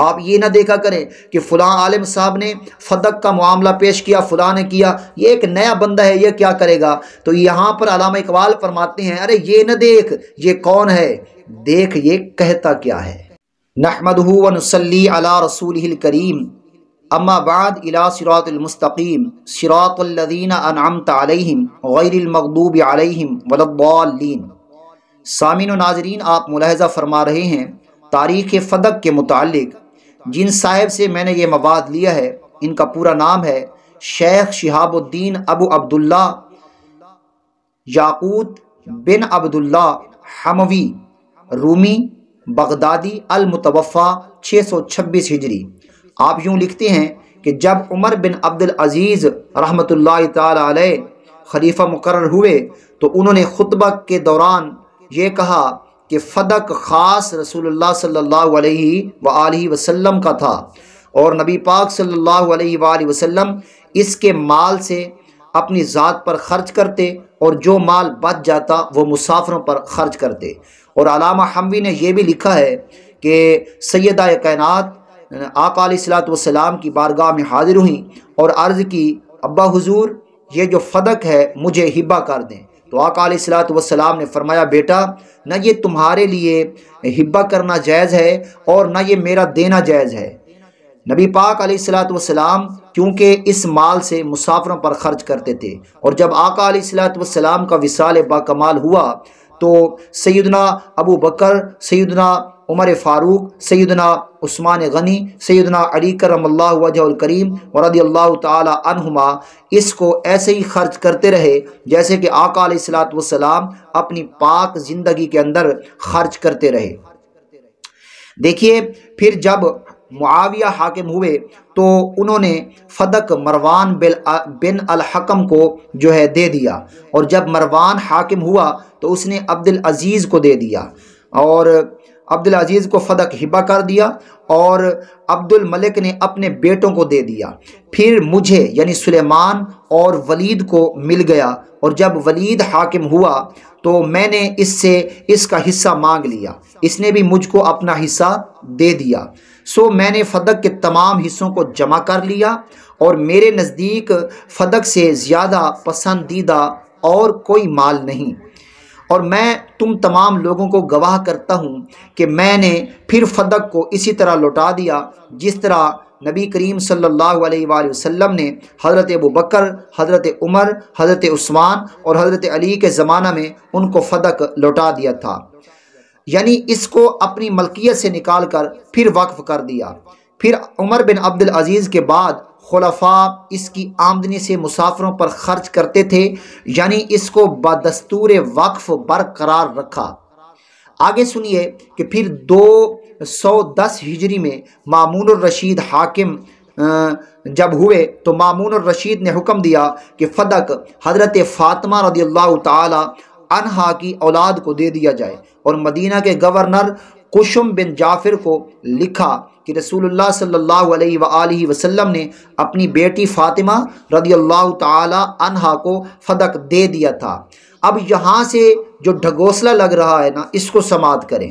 آپ یہ نہ دیکھا کریں کہ فلاں عالم صاحب نے فدق کا معاملہ پیش کیا، فلاں نے کیا، یہ ایک نیا بندہ ہے، یہ کیا کرے گا؟ تو یہاں پر علامہ اقبال فرماتے ہیں ارے یہ نہ دیکھ یہ کون ہے، دیکھ یہ کہتا کیا ہے۔ نحمدہ ونصلی علی رسولہ الکریم، اما بعد الی صراط المستقیم صراط الذین انعمت علیہم غیر المغضوب علیہم ولا الضالین۔ سامعین و ناظرین، آپ ملاحظہ فرما رہے ہیں تاریخ فدق کے متعلق جن صاحب سے میں نے یہ مواد لیا ہے ان کا پورا نام ہے شیخ شہاب الدین ابو عبداللہ یاقوت بن عبداللہ حموی رومی بغدادی، المتوفی 626 ہجری۔ آپ یوں لکھتے ہیں کہ جب عمر بن عبد العزیز رحمۃ اللہ تعالی علیہ خلیفہ مقرر ہوئے تو انہوں نے خطبہ کے دوران یہ کہا کہ فدق خاص رسول اللہ صلی اللہ علیہ وآلہ وسلم کا تھا، اور نبی پاک صلی اللہ علیہ وآلہ وسلم اس کے مال سے اپنی ذات پر خرچ کرتے اور جو مال بچ جاتا وہ مسافروں پر خرچ کرتے۔ اور علامہ حموی نے یہ بھی لکھا ہے کہ سیدہ کائنات آقا علیہ الصلوۃ والسلام کی بارگاہ میں حاضر ہوئیں اور عرض کی ابا حضور یہ جو فدق ہے مجھے ہبہ کر دیں۔ تو آقا علیہ الصلوۃ والسلام نے فرمایا بیٹا نہ یہ تمہارے لیے ہبہ کرنا جائز ہے اور نہ یہ میرا دینا جائز ہے۔ نبی پاک علیہ الصلوۃ والسلام کیونکہ اس مال سے مسافروں پر خرچ کرتے تھے، اور جب آقا علیہ الصلوۃ والسلام کا وصال با کمال ہوا تو سیدنا ابو بکر، سیدنا عمر فاروق، سیدنا عثمان غنی، سیدنا علی کرم اللہ وجہ الکریم ورضی اللہ تعالی عنہما اس کو ایسے ہی خرچ کرتے رہے جیسے کہ آقا علیہ الصلوۃ والسلام اپنی پاک زندگی کے اندر خرچ کرتے رہے۔ دیکھیے پھر جب معاویہ حاکم ہوئے تو انہوں نے فدق مروان بن الحکم کو جو ہے دے دیا، اور جب مروان حاکم ہوا تو اس نے عبد العزیز کو دے دیا، اور عبد العزیز کو فدق ہبہ کر دیا، اور عبد الملک نے اپنے بیٹوں کو دے دیا۔ پھر مجھے یعنی سلیمان اور ولید کو مل گیا، اور جب ولید حاکم ہوا تو میں نے اس سے اس کا حصہ مانگ لیا، اس نے بھی مجھ کو اپنا حصہ دے دیا۔ سو میں نے فدق کے تمام حصوں کو جمع کر لیا، اور میرے نزدیک فدق سے زیادہ پسندیدہ اور کوئی مال نہیں، اور میں تم تمام لوگوں کو گواہ کرتا ہوں کہ میں نے پھر فدق کو اسی طرح لوٹا دیا جس طرح نبی کریم صلی اللہ علیہ وآلہ وسلم نے حضرت ابو بکر، حضرت عمر، حضرت عثمان اور حضرت علی کے زمانہ میں ان کو فدق لوٹا دیا تھا، یعنی اس کو اپنی ملکیت سے نکال کر پھر وقف کر دیا۔ پھر عمر بن عبد العزیز کے بعد خلفاء اس کی آمدنی سے مسافروں پر خرچ کرتے تھے، یعنی اس کو بدستور وقف برقرار رکھا۔ آگے سنیے کہ پھر 210 ہجری میں مامون الرشید حاکم جب ہوئے تو مامون الرشید نے حکم دیا کہ فدق حضرت فاطمہ رضی اللہ تعالی عنہا کی اولاد کو دے دیا جائے، اور مدینہ کے گورنر قشم بن جعفر کو لکھا کہ رسول اللہ صلی اللہ علیہ وآلہ وسلم نے اپنی بیٹی فاطمہ رضی اللہ تعالی عنہا کو فدق دے دیا تھا۔ اب یہاں سے جو ڈھگوسلا لگ رہا ہے نا اس کو سماعت کریں،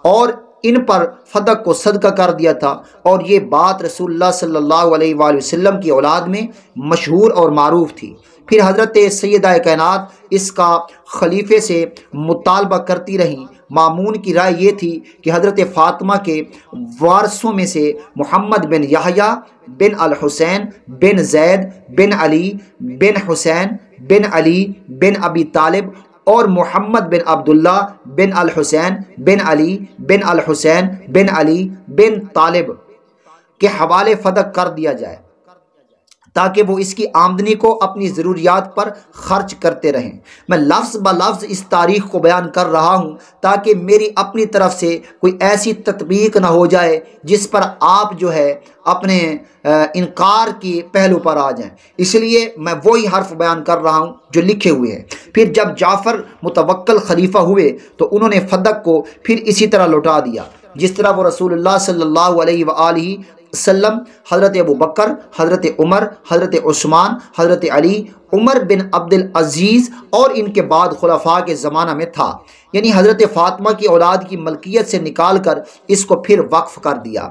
اور ان پر فدق کو صدقہ کر دیا تھا، اور یہ بات رسول اللہ صلی اللہ علیہ وآلہ وسلم کی اولاد میں مشہور اور معروف تھی۔ پھر حضرت سیدہ کائنات اس کا خلیفے سے مطالبہ کرتی رہیں۔ مامون کی رائے یہ تھی کہ حضرت فاطمہ کے وارثوں میں سے محمد بن یحییٰ بن الحسین بن زید بن علی بن حسین بن علی بن ابی طالب اور محمد بن عبداللہ بن الحسین بن علی بن الحسین بن علی بن طالب کے حوالے فدق کر دیا جائے تاکہ وہ اس کی آمدنی کو اپنی ضروریات پر خرچ کرتے رہیں۔ میں لفظ بلفظ اس تاریخ کو بیان کر رہا ہوں تاکہ میری اپنی طرف سے کوئی ایسی تطبیق نہ ہو جائے جس پر آپ جو ہے اپنے انکار کی پہلو پر آ جائیں، اس لیے میں وہی حرف بیان کر رہا ہوں جو لکھے ہوئے ہیں۔ پھر جب جعفر متوکل خلیفہ ہوئے تو انہوں نے فدق کو پھر اسی طرح لوٹا دیا جس طرح وہ رسول اللہ صلی اللہ علیہ وآلہ वसल्लम, हज़रत अबू बकर, हज़रत उमर, हज़रत उस्मान, हज़रत अली, उमर बिन अब्दुल अज़ीज़ और इनके बाद खुलफा के ज़माना में था। यानी हज़रत फ़ातिमा की औलाद की मलकियत से निकाल कर इसको फिर वक्फ़ कर दिया।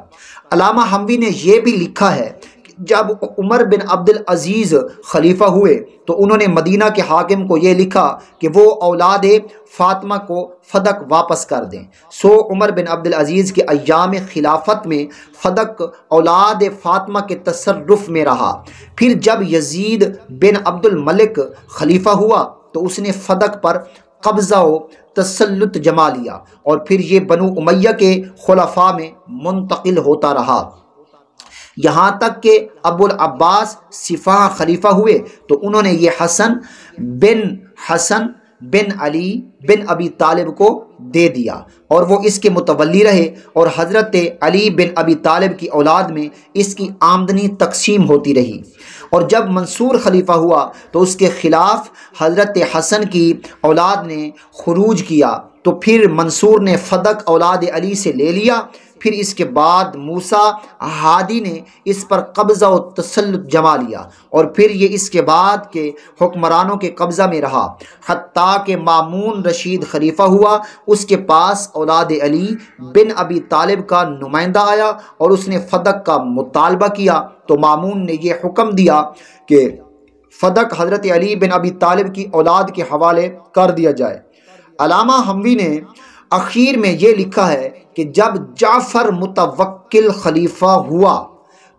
अल्लामा हमवी ने यह भी लिखा है कि जब उमर बिन अब्दुल अज़ीज़ खलीफा हुए तो उन्होंने मदीना के हाकिम को ये लिखा कि वो औलाद फ़ातिमा को फ़दक वापस कर दें। सो उमर बिन अब्दुल अज़ीज़ के अय्याम खिलाफत में फ़दक औलाद फ़ातिमा के तसर्रुफ़ में रहा। फिर जब यजीद बिन अब्दुल मलिक खलीफा हुआ तो उसने फ़दक पर कब्ज़ा व तसल्लुत जमा लिया और फिर ये बनु उमय्या के खुलफा में मुंतकिल होता रहा, यहाँ तक कि अबुल अब्बास सिफाह खलीफा हुए तो उन्होंने ये हसन बिन अली बिन अबी तालिब को दे दिया और वो इसके मुतवल्ली रहे और हज़रत अली बिन अबी तालिब की औलाद में इसकी आमदनी तकसीम होती रही। और जब मंसूर खलीफा हुआ तो उसके ख़िलाफ़ हज़रत हसन की औलाद ने खुरूज किया तो फिर मंसूर ने फ़दक औलाद अली से ले लिया। फिर इसके बाद मूसा हादी ने इस पर कब्ज़ा व तसल्लुत जमा लिया और फिर ये इसके बाद के हुक्मरानों के कब्ज़ा में रहा, हत्ता कि मामून रशीद खलीफा हुआ। उसके पास औलाद अली बिन अबी तालिब का नुमाइंदा आया और उसने फ़दक का मुतालबा किया तो मामून ने यह हुक्म दिया कि फ़दक हज़रत अली बिन अबी तालिब की औलाद के हवाले कर दिया जाए। अल्लामा हमवी ने आखिर में ये लिखा है कि जब जाफ़र मुतवक्किल खलीफा हुआ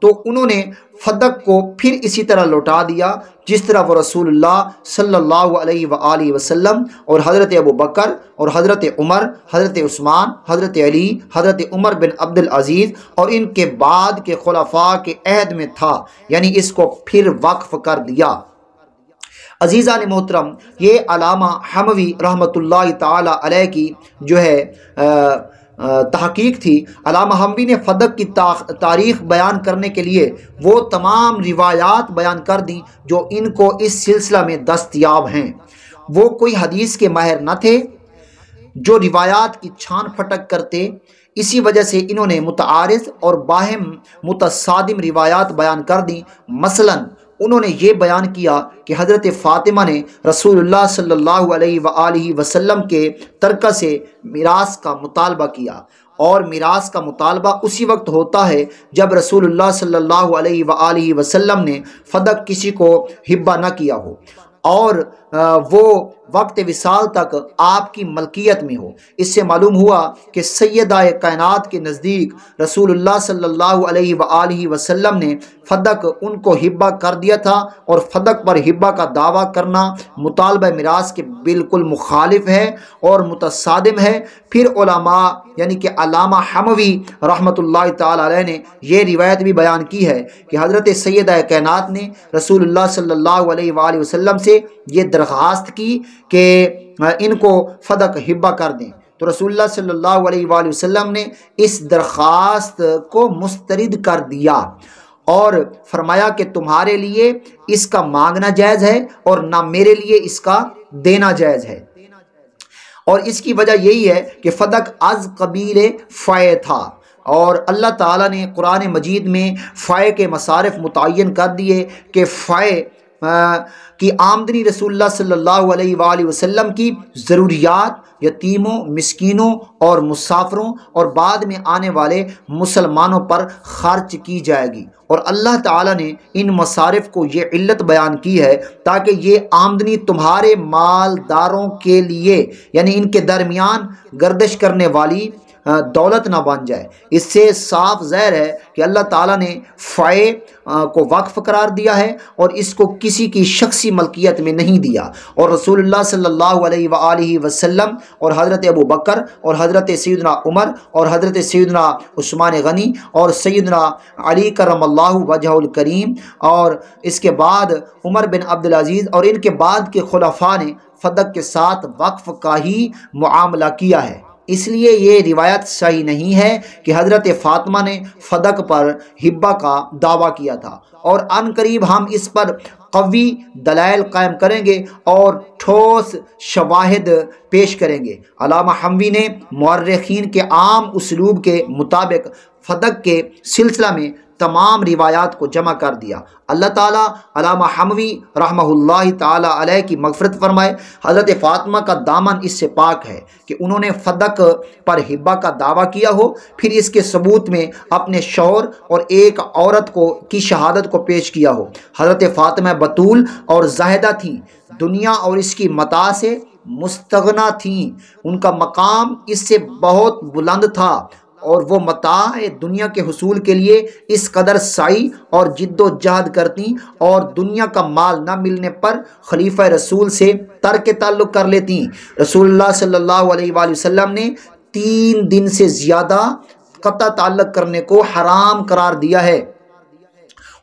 तो उन्होंने फ़दक को फिर इसी तरह लौटा दिया जिस तरह वो रसूलुल्लाह सल्लल्लाहु अलैहि वसल्लम और हज़रत अबू बकर और हज़रत उमर, हज़रत उस्मान, हज़रत अली, हज़रत उमर बिन अब्दुल अज़ीज़ और इनके बाद के खुलफा के अहद में था, यानी इसको फिर वक्फ़ कर दिया। अज़ीज़ान मोहतरम, ये अल्लामा हमवी रहमतुल्लाहि ताला अलैह की जो है तहकीक थी। अल्लामा हमवी ने फ़दक की तारीख़ बयान करने के लिए वो तमाम रिवायात बयान कर दी जो इनको इस सिलसिला में दस्तयाब हैं। वो कोई हदीस के माहिर न थे जो रिवायात की छान फटक करते, इसी वजह से इन्होंने मुतआरिज़ और बाहिम मुतसादिम रिवायात बयान कर दी। मसलन उन्होंने ये बयान किया कि हज़रत फ़ातिमा ने रसूलुल्लाह सल्लल्लाहु अलैहि वसल्लम के तरका से मिरास का मुतालबा किया और मिरास का मुतालबा उसी वक्त होता है जब रसूलुल्लाह सल्लल्लाहु अलैहि वसल्लम ने फ़दक किसी को हिब्बा न किया हो और वो वक्त विसाल तक आपकी मलकियत में हो। इससे मालूम हुआ कि सैयदा कायनात के नज़दीक रसूलुल्लाह सल्लल्लाहु अलैहि वसल्लम ने फ़दक उनको हिब्बा कर दिया था और फ़दक पर हिब्बा का दावा करना मुतालबा मिरास के बिल्कुल मुखालिफ है और मुतसादिम है। फिर उलमा यानी कि अल्लामा हमवी रहमतुल्लाहि ताला अलैह ने यह रिवायत भी बयान की है कि हज़रत सैयदा कायनात ने रसूलुल्लाह सल्लल्लाहु अलैहि वसल्लम से ये दरख्वास्त की कि इनको फ़दक हिब्बा कर दें तो रसूलुल्लाह सल्लल्लाहु अलैहि वसल्लम ने इस दरख्वास्त को मुस्तरद कर दिया और फरमाया कि तुम्हारे लिए इसका मांगना जायज़ है और ना मेरे लिए इसका देना जायज़ है। और इसकी वजह यही है कि फ़दक अज़ कबील फ़ै था और अल्लाह ताला ने कुरान मजीद में फ़ै के मसारिफ़ मुतय्यन कर दिए कि फ़ै की आमदनी रसूलुल्लाह सल्लल्लाहु अलैहि वसल्लम की ज़रूरियात, यतीमों, मिस्कीनों और मुसाफिरों और बाद में आने वाले मुसलमानों पर खर्च की जाएगी। और अल्लाह ताला ने इन मसारिफ़ को ये इल्लत बयान की है ताकि ये आमदनी तुम्हारे मालदारों के लिए यानी इनके दरमियान गर्दिश करने वाली दौलत ना बन जाए। इससे साफ ज़ाहिर है कि अल्लाह ताला ने फ़ै को वक्फ़ करार दिया है और इसको किसी की शख्सी मलकियत में नहीं दिया। और रसूलुल्लाह सल्लल्लाहु अलैहि वसल्लम और हज़रत अबू बकर और हज़रत सैयदना उमर और हज़रत सैयदना उस्मान गनी और सैयदना अली करमल्लाहु वजहुल करीम और इसके बाद उमर बिन अब्दुल अज़ीज़ और इनके बाद के खुलफा ने फ़दक के साथ वक्फ़ का ही मुआमला किया है। इसलिए ये रिवायत सही नहीं है कि हज़रत फ़ातिमा ने फ़दक पर हिब्बा का दावा किया था और अनकरीब हम इस पर कवी दलाइल कायम करेंगे और ठोस शवाहिद पेश करेंगे। अल्लामा हमवी ने मुअर्रिखीन के आम उसलूब के मुताबिक फ़दक के सिलसिला में तमाम रिवायात को जमा कर दिया। अल्लाह ताला अल्लामा हमवी रहमहुल्लाह ताला अलैह की मग़फ़िरत फरमाए। हज़रत फ़ातिमा का दामन इससे पाक है कि उन्होंने फ़दक पर हिब्बा का दावा किया हो, फिर इसके सबूत में अपने शौहर और एक औरत की शहादत को पेश किया हो। हज़रत फ़ातिमा बतूल और ज़ाहिदा थी, दुनिया और इसकी मता से मुस्तगना थीं। उनका मकाम इससे बहुत बुलंद था और वो मताए दुनिया के हुसूल के लिए इस कदर साई और जिद्दोजहद करती और दुनिया का माल न मिलने पर खलीफा रसूल से तर्क ताल्लुक़ कर लेती। रसूलुल्लाह सल्लल्लाहु अलैहि वसल्लम ने 3 दिन से ज़्यादा क़ता ताल्लुक़ करने को हराम करार दिया है।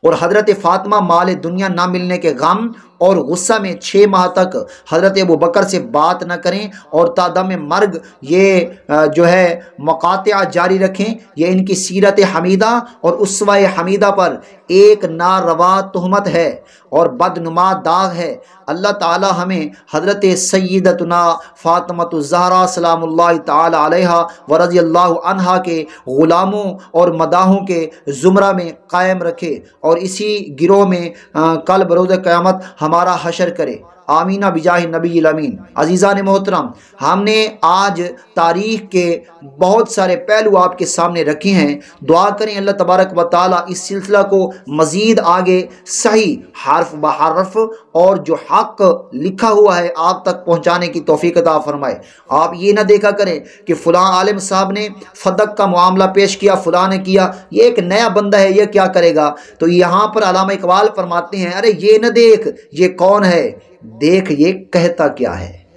और हज़रत फ़ातिमा माल दुनिया ना मिलने के गम और गुस्सा में 6 माह तक हज़रत अबू बकर से बात न करें और तादम मर्ग ये जो है मकातिया जारी रखें। ये इनकी सीरत हमीदा और उसवा हमीदा पर एक नारवा तुहमत है और बदनुमा दाग है। अल्लाह ताला हमें हज़रत सय्यदतुना फ़ातिमतुज़ ज़हरा सलामुल्लाहि ताला अलैहा व रज़ियल्लाहु अन्हा के ग़ुलामों और मदाहों के ज़ुमरा में कायम रखे और इसी गिरोह में कल बरोज़ क़यामत हमारा हशर करे। आमीना बिजाहि नबी अमीन। अज़ीज़ान मोहतरम, हमने आज तारीख़ के बहुत सारे पहलू आपके सामने रखे हैं। दुआ करें अल्लाह तबारक व तआला इस सिलसिला को मज़ीद आगे सही हर्फ ब हर्फ और जो हक़ लिखा हुआ है आप तक पहुँचाने की तौफ़ीक़ अता फ़रमाए। आप ये ना देखा करें कि फ़लाँ आलिम साहब ने फ़दक का मामला पेश किया, फ़लाँ ने किया, ये एक नया बंदा है, ये क्या करेगा। तो यहाँ पर अल्लामा इक़बाल फरमाते हैं, अरे ये न देख ये कौन है, देख ये कहता क्या है।